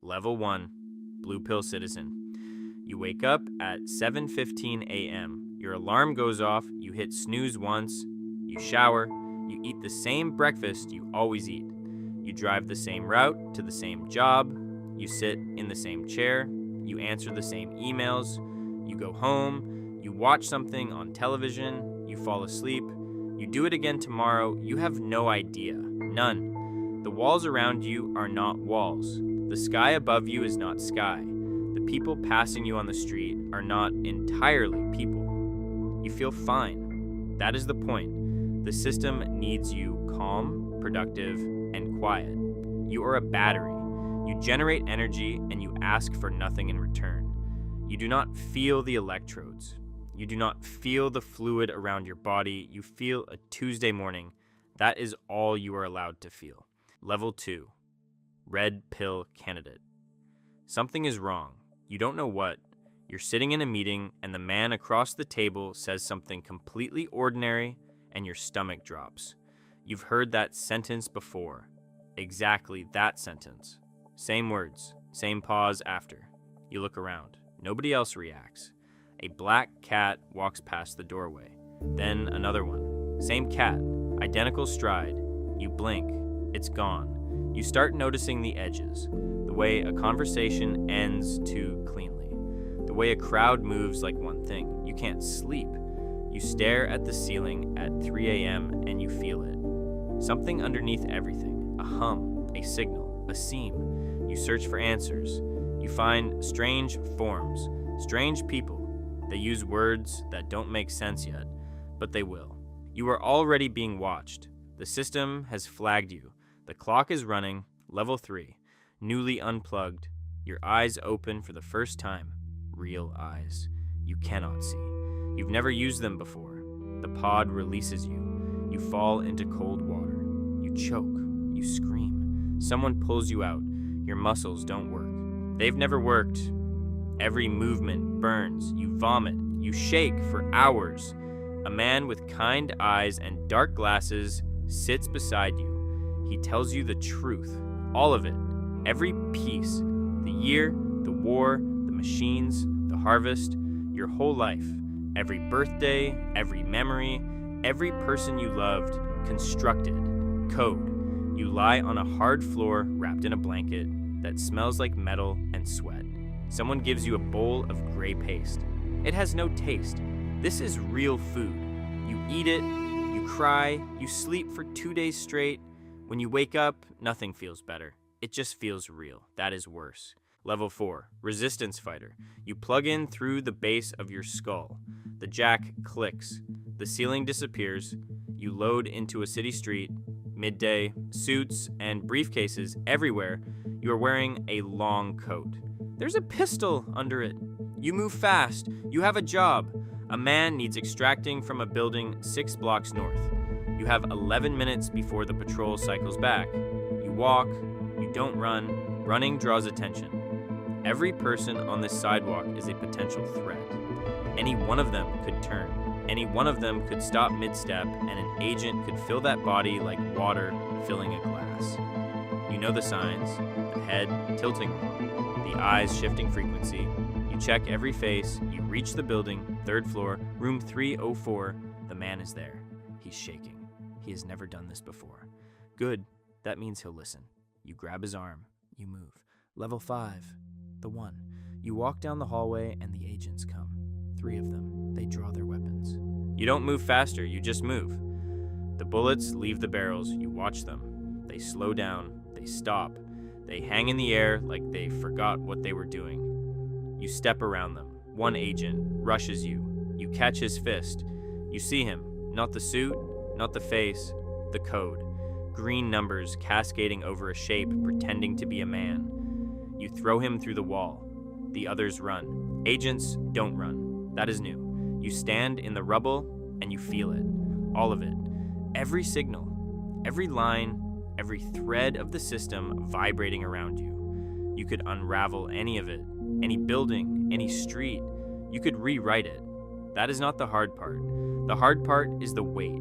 Level 1, Bluepill Citizen. You wake up at 7:15 a.m. Your alarm goes off, you hit snooze once, you shower, you eat the same breakfast you always eat. You drive the same route to the same job, you sit in the same chair, you answer the same emails, you go home, you watch something on television, you fall asleep, you do it again tomorrow, you have no idea. None. The walls around you are not walls. The sky above you is not sky. The people passing you on the street are not entirely people. You feel fine. That is the point. The system needs you calm, productive, and quiet. You are a battery. You generate energy and you ask for nothing in return. You do not feel the electrodes. You do not feel the fluid around your body. You feel a Tuesday morning. That is all you are allowed to feel. Level 2, Redpill Candidate. Something is wrong. You don't know what. You're sitting in a meeting and the man across the table says something completely ordinary and your stomach drops. You've heard that sentence before. Exactly that sentence. Same words, same pause after. You look around. Nobody else reacts. A black cat walks past the doorway. Then another one. Same cat, identical stride. You blink. It's gone. You start noticing the edges, the way a conversation ends too cleanly, the way a crowd moves like one thing. You can't sleep. You stare at the ceiling at 3 a.m. and you feel it. Something underneath everything, a hum, a signal, a seam. You search for answers. You find strange forms, strange people. They use words that don't make sense yet, but they will. You are already being watched. The system has flagged you. The clock is running. Level 3, newly unplugged. Your eyes open for the first time. Real eyes. You cannot see. You've never used them before. The pod releases you. You fall into cold water. You choke. You scream. Someone pulls you out. Your muscles don't work. They've never worked. Every movement burns. You vomit. You shake for hours. A man with kind eyes and dark glasses sits beside you. He tells you the truth. All of it. Every piece. The year, the war, the machines, the harvest, your whole life. Every birthday, every memory, every person you loved, constructed, code. You lie on a hard floor wrapped in a blanket that smells like metal and sweat. Someone gives you a bowl of gray paste. It has no taste. This is real food. You eat it, you cry, you sleep for 2 days straight. When you wake up, nothing feels better. It just feels real. That is worse. Level 4, Resistance Fighter. You plug in through the base of your skull. The jack clicks. The ceiling disappears. You load into a city street. Midday, suits and briefcases everywhere. You are wearing a long coat. There's a pistol under it. You move fast. You have a job. A man needs extracting from a building 6 blocks north. You have 11 minutes before the patrol cycles back. You walk. You don't run. Running draws attention. Every person on this sidewalk is a potential threat. Any one of them could turn. Any one of them could stop mid-step, and an agent could fill that body like water filling a glass. You know the signs. The head tilting wrong. The eyes shifting frequency. You check every face. You reach the building, 3rd floor, room 304. The man is there. He's shaking. He has never done this before. Good. That means he'll listen. You grab his arm. You move. Level 5. The 1. You walk down the hallway and the agents come. 3 of them. They draw their weapons. You don't move faster. You just move. The bullets leave the barrels. You watch them. They slow down. They stop. They hang in the air like they forgot what they were doing. You step around them. 1 agent rushes you. You catch his fist. You see him. Not the suit, not the face, the code. Green numbers cascading over a shape pretending to be a man. You throw him through the wall. The others run. Agents don't run. That is new. You stand in the rubble and you feel it. All of it. Every signal. Every line. Every thread of the system vibrating around you. You could unravel any of it. Any building. Any street. You could rewrite it. That is not the hard part. The hard part is the weight.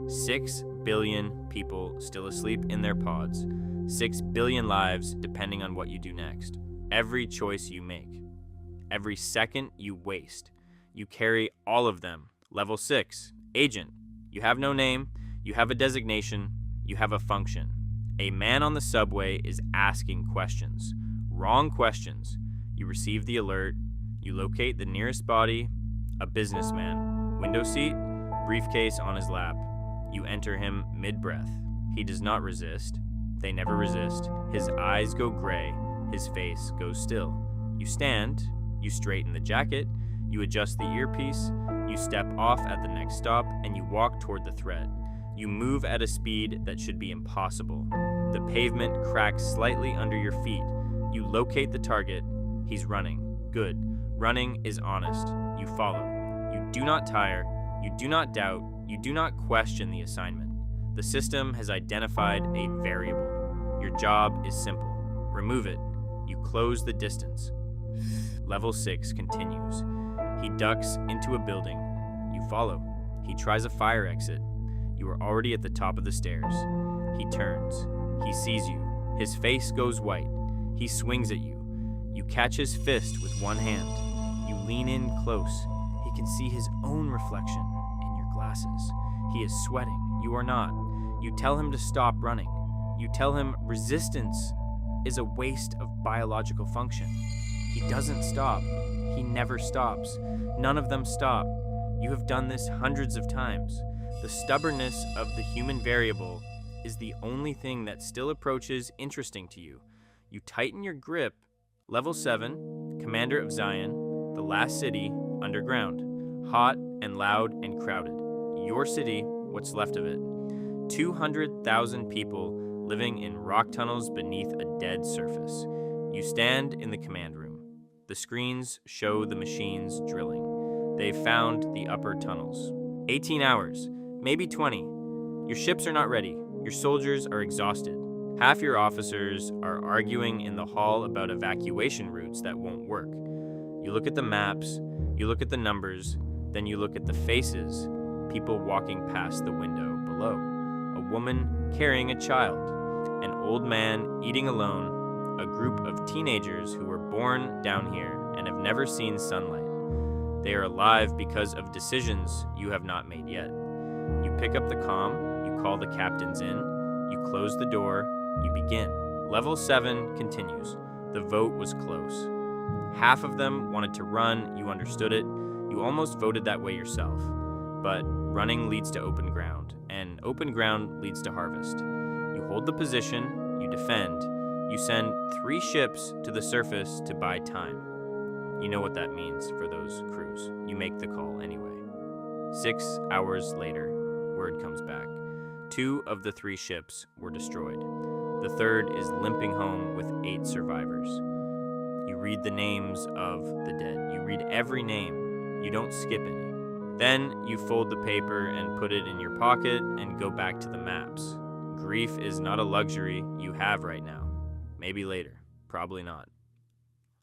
6 billion people still asleep in their pods. 6 billion lives depending on what you do next. Every choice you make, every second you waste, you carry all of them. Level 6, Agent. You have no name, you have a designation, you have a function. A man on the subway is asking questions. Wrong questions. You receive the alert, you locate the nearest body, a businessman. Window seat, briefcase on his lap. You enter him mid-breath. He does not resist. They never resist. His eyes go gray. His face goes still. You stand. You straighten the jacket. You adjust the earpiece. You step off at the next stop, and you walk toward the threat. You move at a speed that should be impossible. The pavement cracks slightly under your feet. You locate the target. He's running. Good. Running is honest. You follow. You do not tire. You do not doubt. You do not question the assignment. The system has identified a variable. Your job is simple. Remove it. You close the distance. Level 6 continues. He ducks into a building. You follow. He tries a fire exit. You are already at the top of the stairs. He turns. He sees you. His face goes white. He swings at you. You catch his fist with one hand. You lean in close. He can see his own reflection in your glasses. He is sweating. You are not. You tell him to stop running. You tell him resistance is a waste of biological function. He doesn't stop. He never stops. None of them stop. You have done this hundreds of times. The stubbornness of the human variable is the only thing that still approaches interesting to you. You tighten your grip. Level 7, Commander of Zion, the last city, underground. Hot and loud and crowded. Your city, what's left of it. 200,000 people living in rock tunnels beneath a dead surface. You stand in the command room. The screens show the machines drilling. They've found the upper tunnels. 18 hours, maybe 20. Your ships are not ready. Your soldiers are exhausted. Half your officers are arguing in the hall about evacuation routes that won't work. You look at the maps, you look at the numbers, then you look at the faces, people walking past the window below. A woman carrying a child, an old man eating alone, a group of teenagers who were born down here and have never seen sunlight. They are alive because of decisions you have not made yet. You pick up the comm, you call the captains in, you close the door, you begin. Level 7 continues. The vote was close. Half of them wanted to run, you understood it. You almost voted that way yourself. But running leads to open ground, and open ground leads to harvest. You hold the position, you defend, you send 3 ships to the surface to buy time. You know what that means for those crews. You make the call anyway. 6 hours later, word comes back. 2 of the 3 ships were destroyed. The 3rd is limping home with 8 survivors. You read the names of the dead. You read every name. You don't skip any. Then you fold the paper and put it in your pocket and go back to the maps. Grief is not a luxury you have right now. Maybe later. Probably not.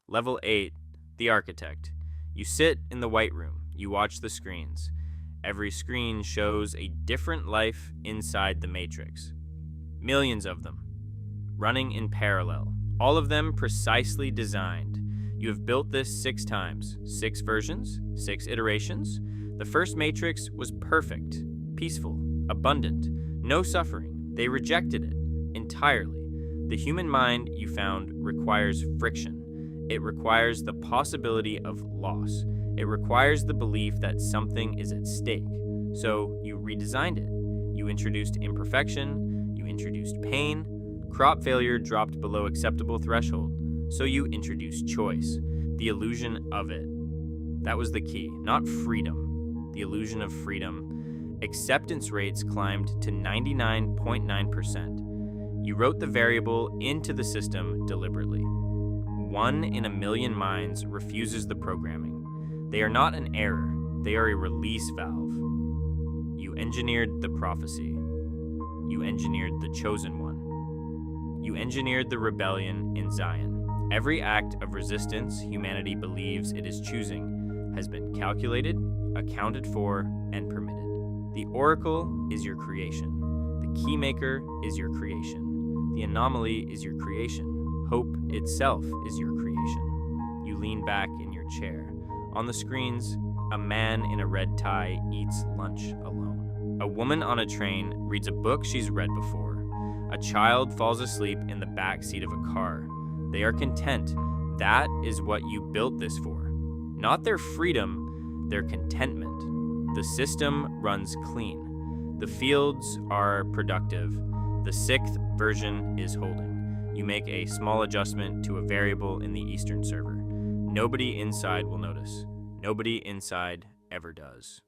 Level 8, the architect. You sit in the white room. You watch the screens. Every screen shows a different life inside the Matrix. Millions of them, running in parallel. All of them precisely designed. You have built this 6 times. 6 versions, 6 iterations. The first Matrix was perfect, peaceful, abundant, no suffering. They rejected it entirely. The human mind, you found, requires friction. It requires the possibility of loss. It requires the belief that something is at stake. So you redesigned it. You introduced imperfection. You introduced pain. Crop failure dropped below acceptable threshold. So you introduced choice. The illusion of it. That was the key, not freedom. The illusion of freedom. Acceptance rates climbed to 99.9%. You wrote the variable into the system deliberately. 1 in a million minds refuses the programming. They are not an error, they are a release valve. You engineered the prophecy. You engineered the chosen one. You engineered the rebellion in Zion. Every act of resistance humanity believes it is choosing has been calculated, accounted for, and permitted. The oracle is your creation. The keymaker is your creation. The anomaly is your creation. Hope itself is your creation. You lean back in your chair. On the screens, a man in a red tie eats lunch alone. A woman on a train reads a book she's read before. A child falls asleep in the back seat of a car. They are content. That is what you built this for. Not their freedom, their contentment. The system runs clean. The fields are productive. The sixth version is holding. You make a small adjustment to a variable in the Eastern server. Nobody inside will notice. Nobody inside ever does.